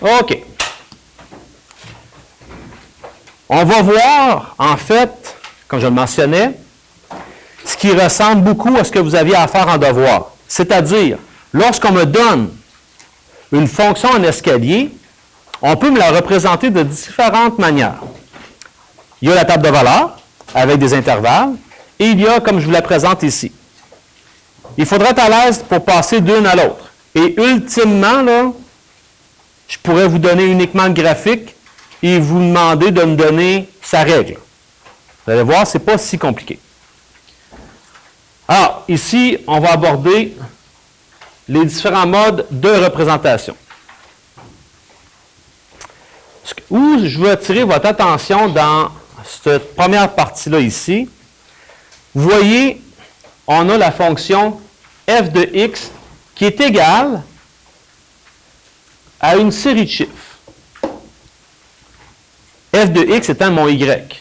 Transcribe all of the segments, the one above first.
OK. On va voir, en fait, comme je le mentionnais, ce qui ressemble beaucoup à ce que vous aviez à faire en devoir. C'est-à-dire, lorsqu'on me donne une fonction en escalier, on peut me la représenter de différentes manières. Il y a la table de valeurs, avec des intervalles, et il y a, comme je vous la présente ici. Il faudrait être à l'aise pour passer d'une à l'autre. Et ultimement, là, je pourrais vous donner uniquement le graphique et vous demander de me donner sa règle. Vous allez voir, ce n'est pas si compliqué. Alors, ici, on va aborder les différents modes de représentation. Où je veux attirer votre attention dans cette première partie-là ici. Vous voyez, on a la fonction f de x qui est égale à une série de chiffres. F de x étant mon y.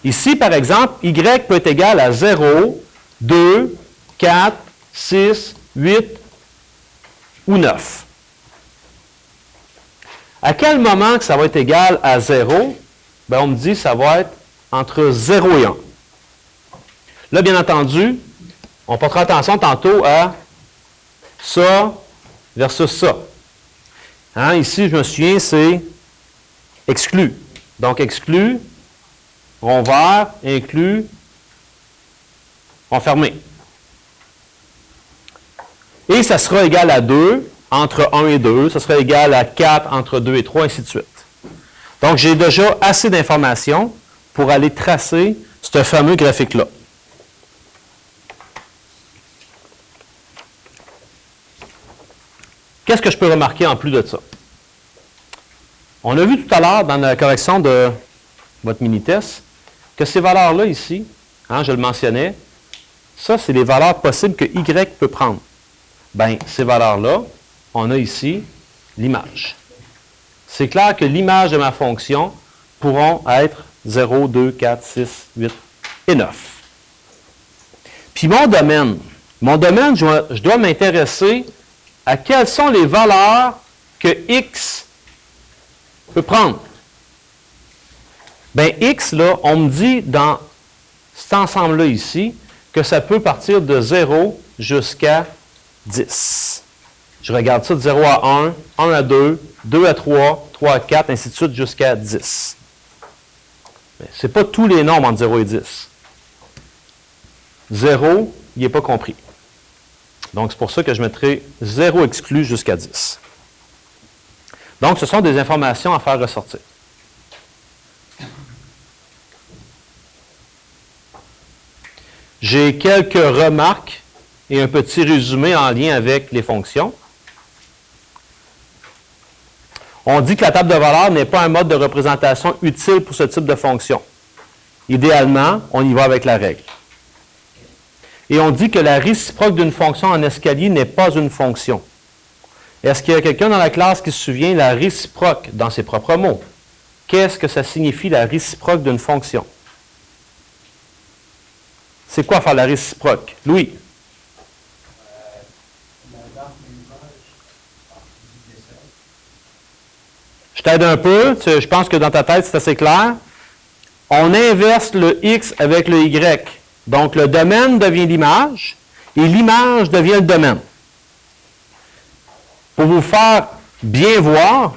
Ici, par exemple, y peut être égal à 0, 2, 4, 6, 8 ou 9. À quel moment que ça va être égal à 0? Bien, on me dit que ça va être entre 0 et 1. Là, bien entendu, on portera attention tantôt à ça versus ça. Hein, ici, je me souviens, c'est exclu. Donc, exclu, rond vert, inclus, rond fermé. Et ça sera égal à 2 entre 1 et 2. Ça sera égal à 4 entre 2 et 3, ainsi de suite. Donc, j'ai déjà assez d'informations pour aller tracer ce fameux graphique-là. Qu'est-ce que je peux remarquer en plus de ça? On a vu tout à l'heure dans la correction de votre mini-test que ces valeurs-là ici, hein, je le mentionnais, ça, c'est les valeurs possibles que Y peut prendre. Bien, ces valeurs-là, on a ici l'image. C'est clair que l'image de ma fonction pourront être 0, 2, 4, 6, 8 et 9. Puis mon domaine, je dois m'intéresser à quelles sont les valeurs que X peut prendre. Bien, X, là, on me dit dans cet ensemble-là ici que ça peut partir de 0 jusqu'à 10. Je regarde ça de 0 à 1, 1 à 2, 2 à 3, 3 à 4, ainsi de suite jusqu'à 10. Ce n'est pas tous les nombres entre 0 et 10. 0, il n'est pas compris. Donc, c'est pour ça que je mettrai 0 exclu jusqu'à 10. Donc, ce sont des informations à faire ressortir. J'ai quelques remarques et un petit résumé en lien avec les fonctions. On dit que la table de valeurs n'est pas un mode de représentation utile pour ce type de fonction. Idéalement, on y va avec la règle. Et on dit que la réciproque d'une fonction en escalier n'est pas une fonction. Est-ce qu'il y a quelqu'un dans la classe qui se souvient de la réciproque dans ses propres mots? Qu'est-ce que ça signifie la réciproque d'une fonction? C'est quoi faire la réciproque? Louis? Je t'aide un peu. Je pense que dans ta tête, c'est assez clair. On inverse le X avec le Y. Donc, le domaine devient l'image et l'image devient le domaine. Pour vous faire bien voir,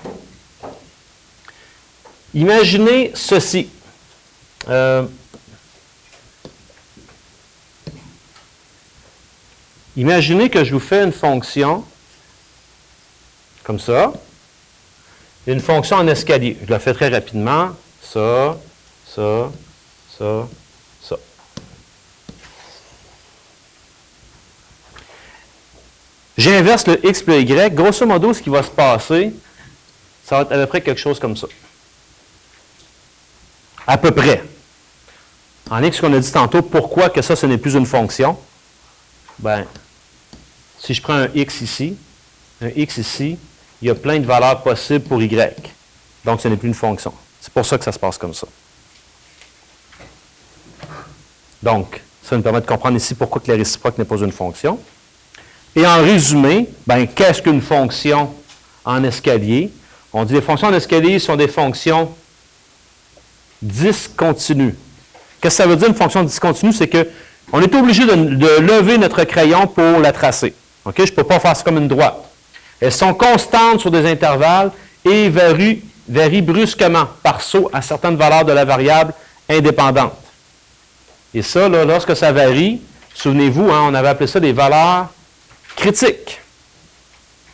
imaginez ceci. Imaginez que je vous fais une fonction comme ça, une fonction en escalier. Je la fais très rapidement. Ça, ça, ça, ça. J'inverse le X plus le Y. Grosso modo, ce qui va se passer, ça va être à peu près quelque chose comme ça. À peu près. En lien avec ce qu'on a dit tantôt, pourquoi que ça, ce n'est plus une fonction? Bien, si je prends un X ici, il y a plein de valeurs possibles pour Y. Donc, ce n'est plus une fonction. C'est pour ça que ça se passe comme ça. Donc, ça nous permet de comprendre ici pourquoi que la réciproque n'est pas une fonction. Et en résumé, ben, qu'est-ce qu'une fonction en escalier? On dit les fonctions d'escalier sont des fonctions discontinues. Qu'est-ce que ça veut dire une fonction discontinue? C'est qu'on est obligé de lever notre crayon pour la tracer. Okay? Je ne peux pas faire ça comme une droite. Elles sont constantes sur des intervalles et varient brusquement par saut à certaines valeurs de la variable indépendante. Et ça, là, lorsque ça varie, souvenez-vous, hein, on avait appelé ça des valeurs critiques.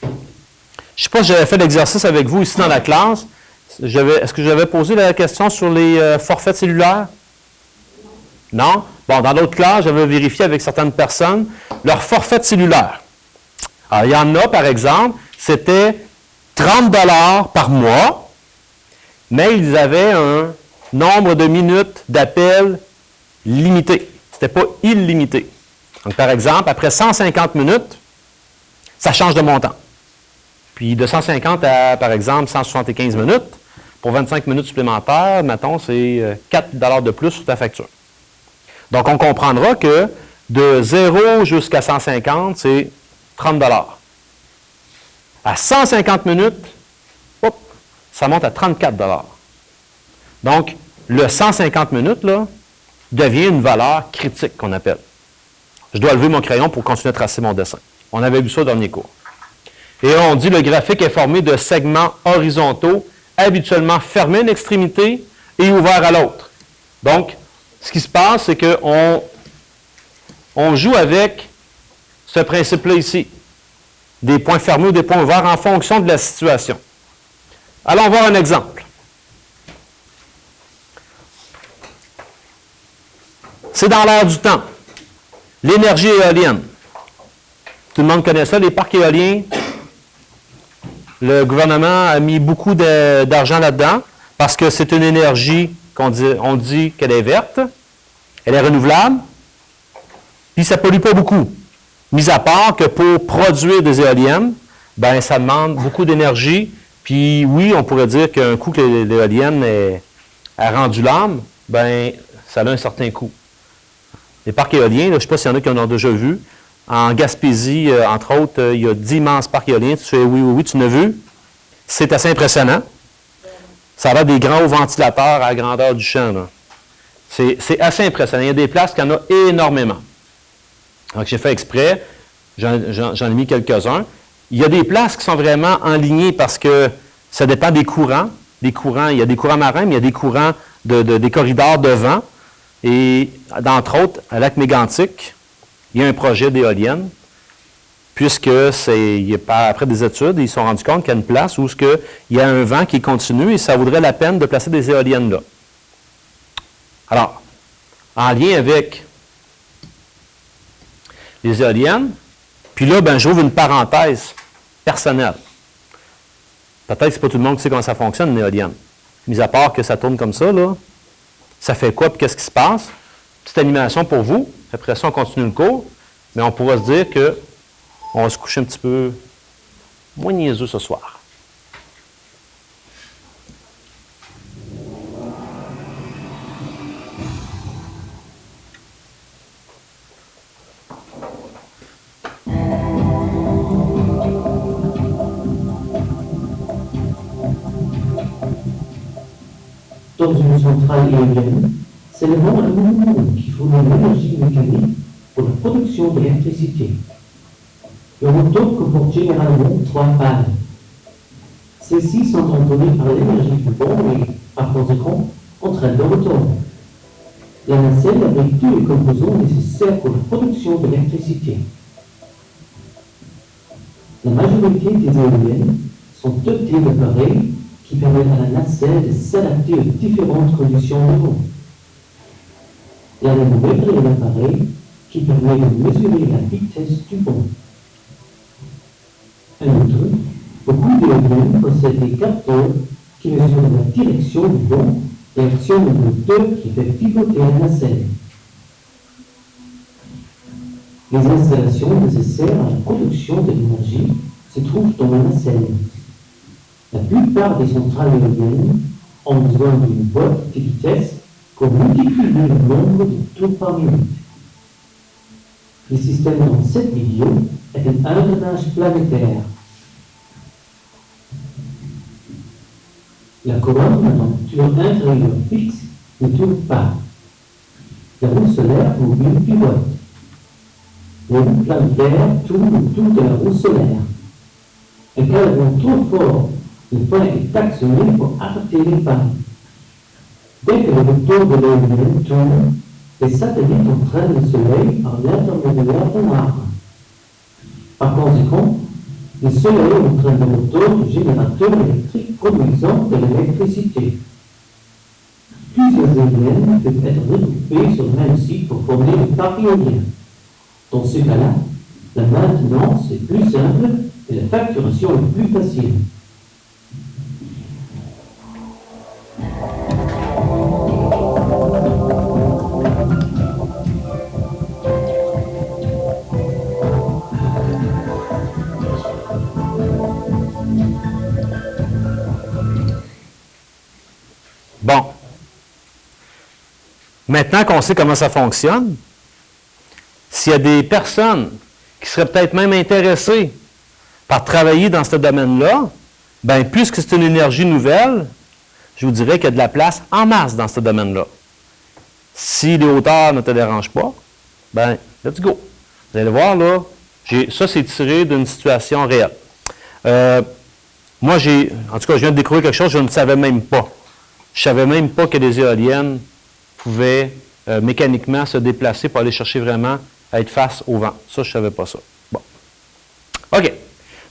Je ne sais pas si j'avais fait l'exercice avec vous ici dans la classe. Est-ce que j'avais posé la question sur les forfaits cellulaires? Non? Bon, dans d'autres classes, j'avais vérifié avec certaines personnes leur forfait cellulaire. Alors, il y en a, par exemple, c'était 30 $ par mois, mais ils avaient un nombre de minutes d'appel limité. Ce n'était pas illimité. Donc, par exemple, après 150 minutes, ça change de montant. Puis de 150 à, par exemple, 175 minutes, pour 25 minutes supplémentaires, mettons, c'est 4 $ de plus sur ta facture. Donc, on comprendra que de 0 jusqu'à 150, c'est 30 $. À 150 minutes, hop, ça monte à 34 $. Donc, le 150 minutes, là, devient une valeur critique qu'on appelle. Je dois lever mon crayon pour continuer à tracer mon dessin. On avait vu ça au dernier cours. Et on dit que le graphique est formé de segments horizontaux, habituellement fermés à une extrémité et ouverts à l'autre. Donc, ce qui se passe, c'est qu'on joue avec ce principe-là ici. Des points fermés ou des points ouverts en fonction de la situation. Allons voir un exemple. C'est dans l'air du temps. L'énergie éolienne. Tout le monde connaît ça, les parcs éoliens. Le gouvernement a mis beaucoup d'argent là-dedans parce que c'est une énergie on dit qu'elle est verte, elle est renouvelable, puis ça ne pollue pas beaucoup. Mis à part que pour produire des éoliennes, ben ça demande beaucoup d'énergie. Puis oui, on pourrait dire qu'un coup que l'éolienne a rendu l'âme, ben ça a un certain coût. Les parcs éoliens, là, je ne sais pas s'il y en a qui en ont déjà vu. En Gaspésie, entre autres, il y a d'immenses parcs éoliens. Tu fais oui, tu l'as vu. C'est assez impressionnant. Ça a des grands hauts ventilateurs à la grandeur du champ. C'est assez impressionnant. Il y a des places qui en ont énormément. Donc, j'ai fait exprès. J'en ai mis quelques-uns. Il y a des places qui sont vraiment enlignées parce que ça dépend des courants. Il y a des courants marins, mais il y a des courants des corridors de vent. Et, d'entre autres, à Lac-Mégantic, il y a un projet d'éolienne, puisque après des études, ils se sont rendus compte qu'il y a une place où il y a un vent qui continue et ça vaudrait la peine de placer des éoliennes là. Alors, en lien avec les éoliennes, puis là, ben, j'ouvre une parenthèse personnelle. Peut-être que ce n'est pas tout le monde qui sait comment ça fonctionne, une éolienne. Mis à part que ça tourne comme ça, là, ça fait quoi, puis qu'est-ce qui se passe? Petite animation pour vous. Après ça, on continue le cours. Mais on pourra se dire qu'on va se coucher un petit peu moins niaiseux ce soir. Dans une centrale éolienne, c'est le moment qui fournit l'énergie mécanique pour la production d'électricité. Le moteur comporte généralement 3 pales. Celles-ci sont entraînées par l'énergie du vent et, par conséquent, entraînent le moteur. La nacelle abrite tous les composants nécessaires pour la production d'électricité. La majorité des éoliennes sont dotées d'appareils qui permettent à la nacelle de s'adapter aux différentes conditions de vent. L'anémomètre est un appareil qui permet de mesurer la vitesse du vent. En outre, beaucoup d'éoliennes possèdent des capteurs qui mesurent la direction du vent et actionnent le moteur qui fait pivoter la nacelle. Les installations nécessaires à la production de l'énergie se trouvent dans la nacelle. La plupart des centrales éoliennes ont besoin d'une boîte de vitesse pour multiplier le nombre de tours par minute. Le système dans cette vidéo est un engrenage planétaire. La colonne à température intérieure fixe ne tourne pas. La roue solaire mobile pivote. Les planétaires tournent autour de la roue solaire. Et quand elles vont trop fort, le frein est actionné pour arrêter les pannes. Dès que le moteur de l'éolienne tourne, les satellites entraînent le soleil par l'intermédiaire d'un arbre. Par conséquent, le soleil entraîne le moteur du générateur électrique produisant de l'électricité. Plusieurs éoliennes peuvent être regroupées sur le même site pour former un parc éolien. Dans ce cas-là, la maintenance est plus simple et la facturation est plus facile. Bon. Maintenant qu'on sait comment ça fonctionne, s'il y a des personnes qui seraient peut-être même intéressées par travailler dans ce domaine-là, bien, puisque c'est une énergie nouvelle, je vous dirais qu'il y a de la place en masse dans ce domaine-là. Si les hauteurs ne te dérangent pas, bien, let's go. Vous allez voir, là, ça, c'est tiré d'une situation réelle. Moi, en tout cas, je viens de découvrir quelque chose que je ne savais même pas. Je ne savais même pas que les éoliennes pouvaient mécaniquement se déplacer pour aller chercher vraiment à être face au vent. Ça, je ne savais pas ça. Bon. OK.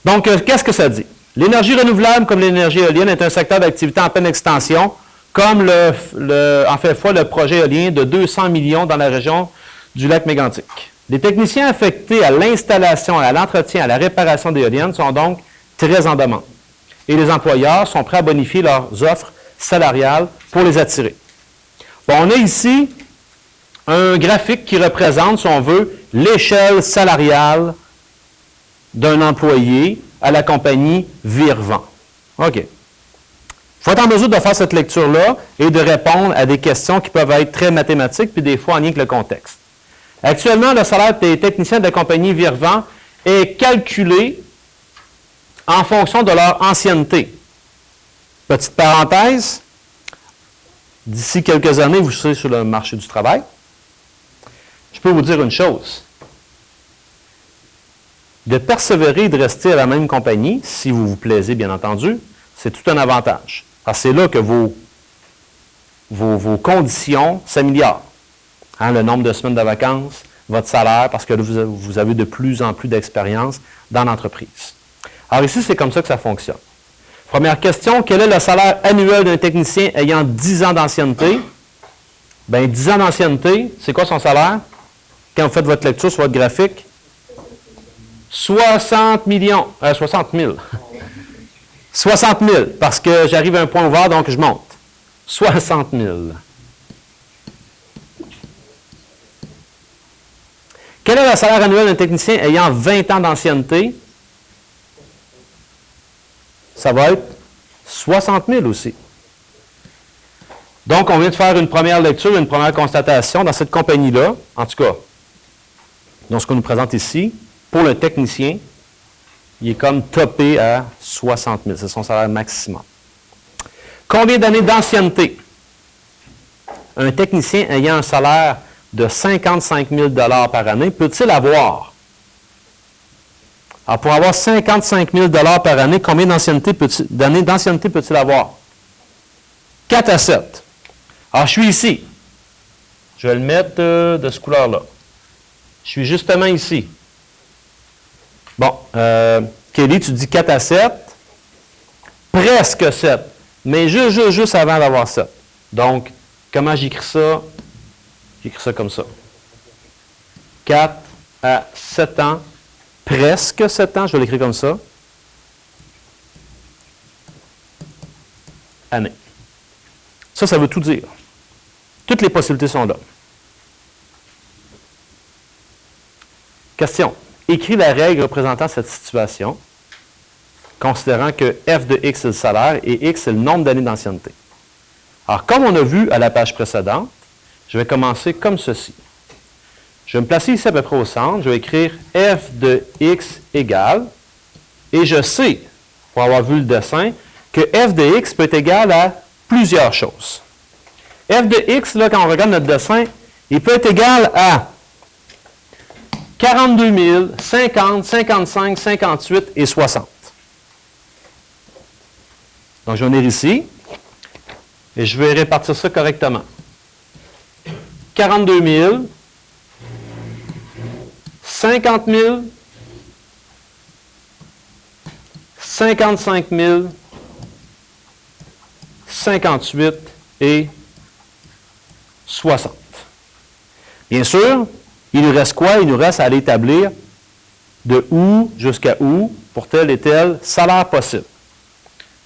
Donc, qu'est-ce que ça dit? L'énergie renouvelable, comme l'énergie éolienne, est un secteur d'activité en pleine extension, comme en fait fois le projet éolien de 200 millions dans la région du lac Mégantic. Les techniciens affectés à l'installation, à l'entretien, à la réparation d'éoliennes sont donc très en demande. Et les employeurs sont prêts à bonifier leurs offres salariales pour les attirer. Bon, on a ici un graphique qui représente, si on veut, l'échelle salariale d'un employé à la compagnie Virvent. OK. Il faut être en mesure de faire cette lecture-là et de répondre à des questions qui peuvent être très mathématiques, puis des fois en lien avec le contexte. Actuellement, le salaire des techniciens de la compagnie Virvent est calculé en fonction de leur ancienneté. Petite parenthèse, d'ici quelques années, vous serez sur le marché du travail. Je peux vous dire une chose. De persévérer et de rester à la même compagnie, si vous vous plaisez, bien entendu, c'est tout un avantage. Parce que c'est là que vos conditions s'améliorent. Hein, le nombre de semaines de vacances, votre salaire, parce que là, vous avez de plus en plus d'expérience dans l'entreprise. Alors ici, c'est comme ça que ça fonctionne. Première question, quel est le salaire annuel d'un technicien ayant 10 ans d'ancienneté? Bien, 10 ans d'ancienneté, c'est quoi son salaire? Quand vous faites votre lecture sur votre graphique, 60 millions, 60 000. 60 000, parce que j'arrive à un point ouvert, donc je monte. 60 000. Quel est le salaire annuel d'un technicien ayant 20 ans d'ancienneté? Ça va être 60 000 aussi. Donc, on vient de faire une première lecture, une première constatation dans cette compagnie-là, en tout cas, dans ce qu'on nous présente ici, pour le technicien, il est comme topé à 60 000. C'est son salaire maximum. Combien d'années d'ancienneté? Un technicien ayant un salaire de 55 000 par année peut-il avoir? Alors, pour avoir 55 000 par année, combien d'années d'ancienneté peut-il avoir? 4 à 7. Alors, je suis ici. Je vais le mettre de ce couleur-là. Je suis justement ici. Bon, Kelly, tu dis 4 à 7. Presque 7. Mais juste avant d'avoir 7. Donc, comment j'écris ça? J'écris ça comme ça. 4 à 7 ans. Presque 7 ans, je vais l'écrire comme ça. Année. Ça veut tout dire. Toutes les possibilités sont là. Question. Écris la règle représentant cette situation, considérant que f de x, c'est le salaire, et x, c'est le nombre d'années d'ancienneté. Alors, comme on a vu à la page précédente, je vais commencer comme ceci. Je vais me placer ici à peu près au centre. Je vais écrire f de x égale, et je sais, pour avoir vu le dessin, que f de x peut être égal à plusieurs choses. F de x, là, quand on regarde notre dessin, il peut être égal à 42 000, 50, 55, 58 et 60. Donc, je vais venir ici et je vais répartir ça correctement. 42 000, 50 000, 55 000, 58 et 60. Bien sûr, il nous reste quoi? Il nous reste à aller établir de où jusqu'à où pour tel et tel salaire possible.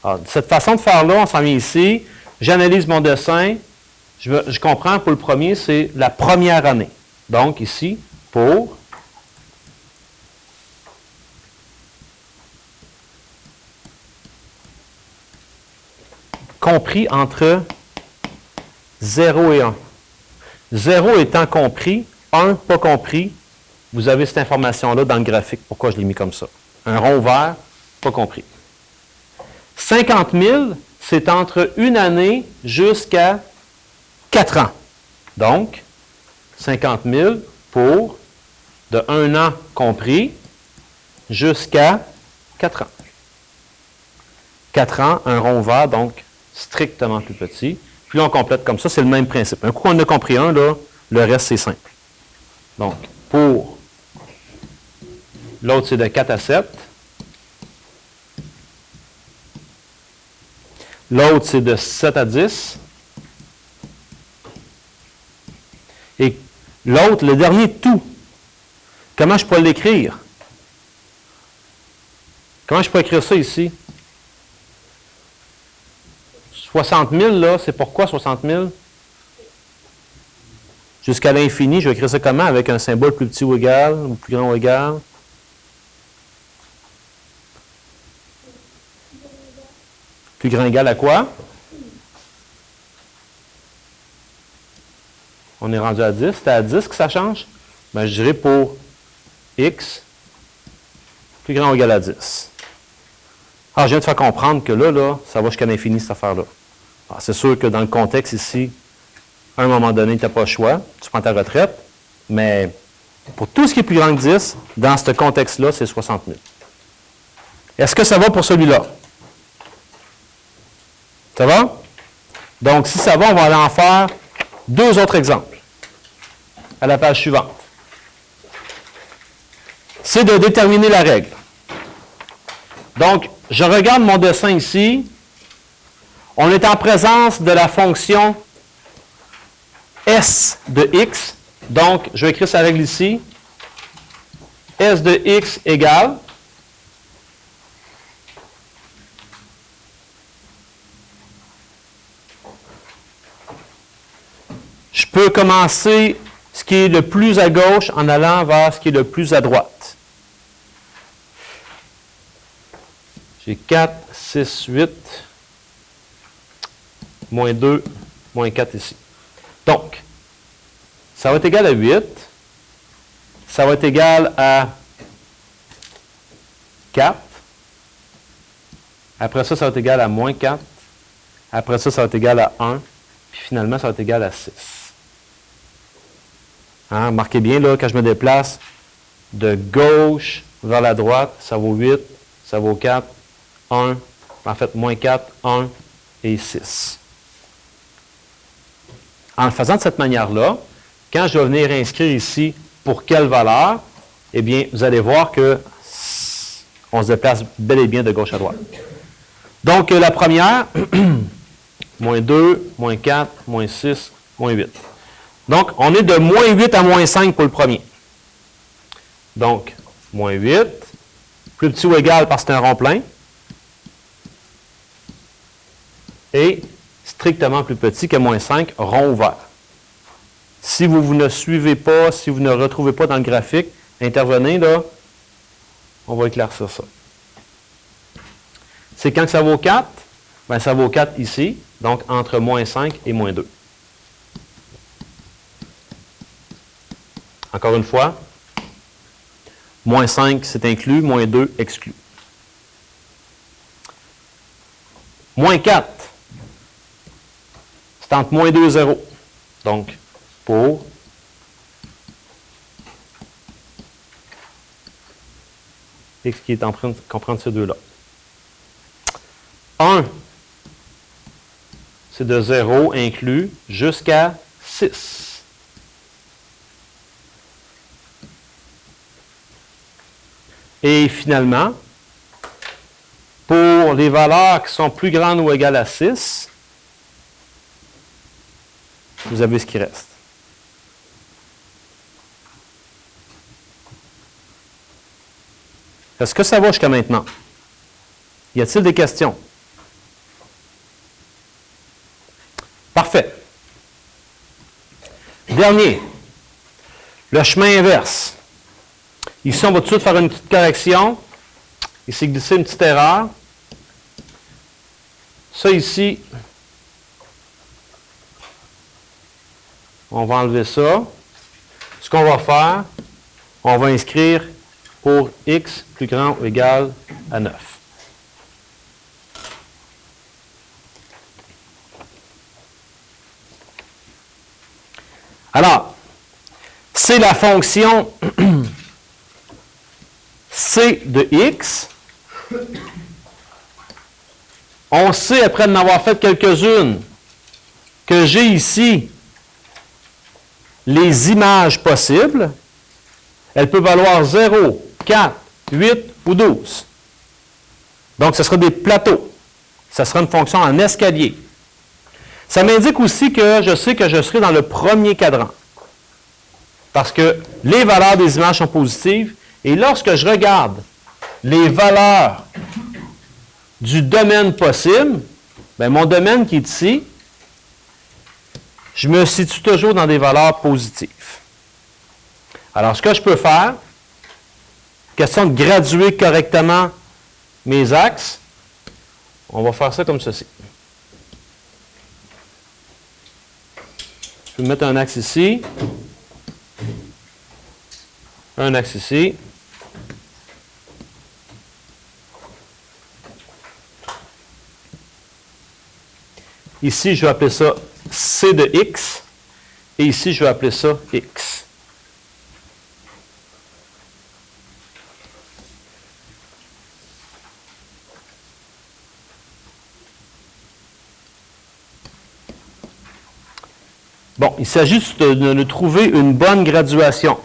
Alors, cette façon de faire-là, on s'en vient ici, j'analyse mon dessin, je comprends pour le premier, c'est la première année. Donc ici, pour compris entre 0 et 1. 0 étant compris, 1 pas compris, vous avez cette information-là dans le graphique. Pourquoi je l'ai mis comme ça? Un rond vert, pas compris. 50 000, c'est entre une année jusqu'à 4 ans. Donc, 50 000 pour de 1 an compris jusqu'à 4 ans. 4 ans, un rond vert, donc strictement plus petit. Puis là, on complète comme ça, c'est le même principe. Un coup qu'on a compris un, là, le reste, c'est simple. Donc, pour l'autre, c'est de 4 à 7. L'autre, c'est de 7 à 10. Et l'autre, le dernier tout, comment je pourrais l'écrire? Comment je pourrais écrire ça ici? 60 000, là, c'est pourquoi 60 000? Jusqu'à l'infini, je vais écrire ça comment? Avec un symbole plus petit ou égal, ou plus grand ou égal? Plus grand égal à quoi? On est rendu à 10. C'est à 10 que ça change? Bien, je dirais pour x, plus grand ou égal à 10. Alors, je viens de faire comprendre que là, ça va jusqu'à l'infini, cette affaire-là. Alors, c'est sûr que dans le contexte ici, à un moment donné, tu n'as pas le choix, tu prends ta retraite, mais pour tout ce qui est plus grand que 10, dans ce contexte-là, c'est 60 000. Est-ce que ça va pour celui-là? Ça va? Donc, si ça va, on va aller en faire 2 autres exemples à la page suivante. C'est de déterminer la règle. Donc, je regarde mon dessin ici. On est en présence de la fonction S de x. Donc, je vais écrire sa règle ici. S de x égale je peux commencer ce qui est le plus à gauche en allant vers ce qui est le plus à droite. J'ai 4, 6, 8, moins 2, moins 4 ici. Donc, ça va être égal à 8. Ça va être égal à 4. Après ça, ça va être égal à moins 4. Après ça, ça va être égal à 1. Puis finalement, ça va être égal à 6. Hein, marquez bien, là, quand je me déplace de gauche vers la droite, ça vaut 8, ça vaut 4, 1, en fait, moins 4, 1 et 6. En le faisant de cette manière-là, quand je vais venir inscrire ici pour quelle valeur, eh bien, vous allez voir que on se déplace bel et bien de gauche à droite. Donc, la première, moins 2, moins 4, moins 6, moins 8. Donc, on est de moins 8 à moins 5 pour le premier. Donc, moins 8, plus petit ou égal parce que c'est un rond plein, et strictement plus petit que moins 5, rond ouvert. Si vous ne suivez pas, si vous ne retrouvez pas dans le graphique, intervenez là, on va éclaircir ça. C'est quand que ça vaut 4? Bien, ça vaut 4 ici, donc entre moins 5 et moins 2. Encore une fois, moins 5 c'est inclus, moins 2 exclu. Moins 4, c'est entre moins 2 et 0. Donc, pour x qui est en train de comprendre ces deux-là. 1, c'est de 0 inclus jusqu'à 6. Et finalement, pour les valeurs qui sont plus grandes ou égales à 6, vous avez ce qui reste. Est-ce que ça va jusqu'à maintenant? Y a-t-il des questions? Parfait. Dernier, le chemin inverse. Ici, on va tout de suite faire une petite correction. Il s'est glissé une petite erreur. Ça ici, on va enlever ça. Ce qu'on va faire, on va inscrire pour x plus grand ou égal à 9. Alors, c'est la fonction c de x. On sait, après en avoir fait quelques-unes, que j'ai ici les images possibles. Elles peuvent valoir 0, 4, 8 ou 12. Donc, ce sera des plateaux. Ce sera une fonction en escalier. Ça m'indique aussi que je sais que je serai dans le premier cadran. Parce que les valeurs des images sont positives. Et lorsque je regarde les valeurs du domaine possible, bien, mon domaine qui est ici, je me situe toujours dans des valeurs positives. Alors, ce que je peux faire, question de graduer correctement mes axes, on va faire ça comme ceci. Je peux mettre un axe ici, un axe ici. Ici, je vais appeler ça C de x, et ici, je vais appeler ça x. Bon, il s'agit de trouver une bonne graduation.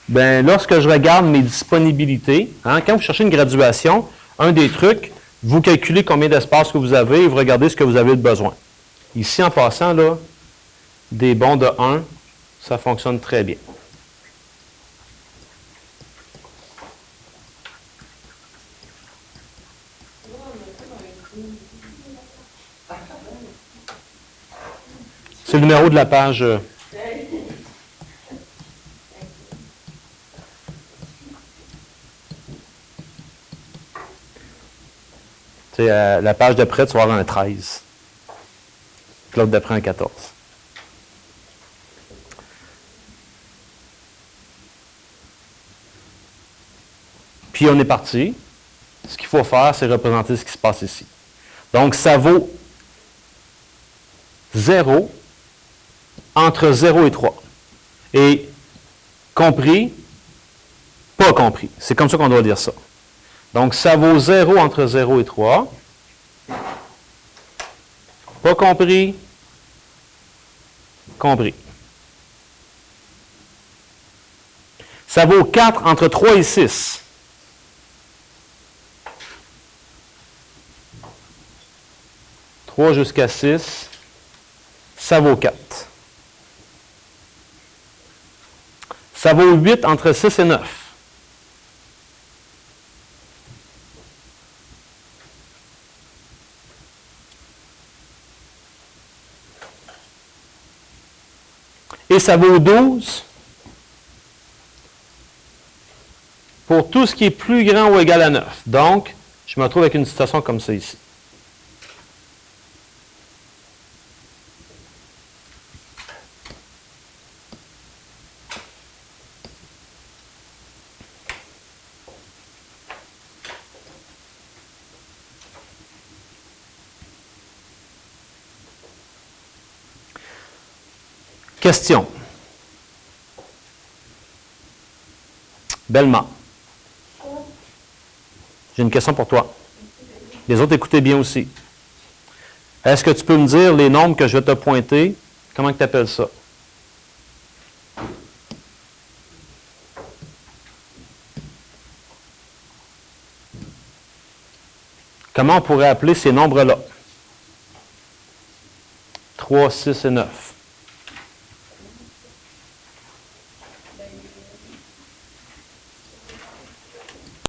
Bien, lorsque je regarde mes disponibilités, quand vous cherchez une graduation, un des trucs, vous calculez combien d'espace que vous avez et vous regardez ce que vous avez de besoin. Ici, en passant, là, des bons de 1, ça fonctionne très bien. C'est le numéro de la page. La page d'après, tu vas avoir un 13. L'autre d'après, un 14. Puis on est parti. Ce qu'il faut faire, c'est représenter ce qui se passe ici. Donc, ça vaut 0 entre 0 et 3. Et compris, pas compris. C'est comme ça qu'on doit dire ça. Donc, ça vaut 0 entre 0 et 3. Pas compris, compris. Ça vaut 4 entre 3 et 6. « 3 jusqu'à 6, ça vaut 4. Ça vaut 8 entre 6 et 9. Et ça vaut 12 pour tout ce qui est plus grand ou égal à 9. Donc, je me retrouve avec une situation comme ça ici. Question. Belma. J'ai une question pour toi. Les autres, écoutez bien aussi. Est-ce que tu peux me dire les nombres que je vais te pointer? Comment tu appelles ça? Comment on pourrait appeler ces nombres-là? 3, 6 et 9.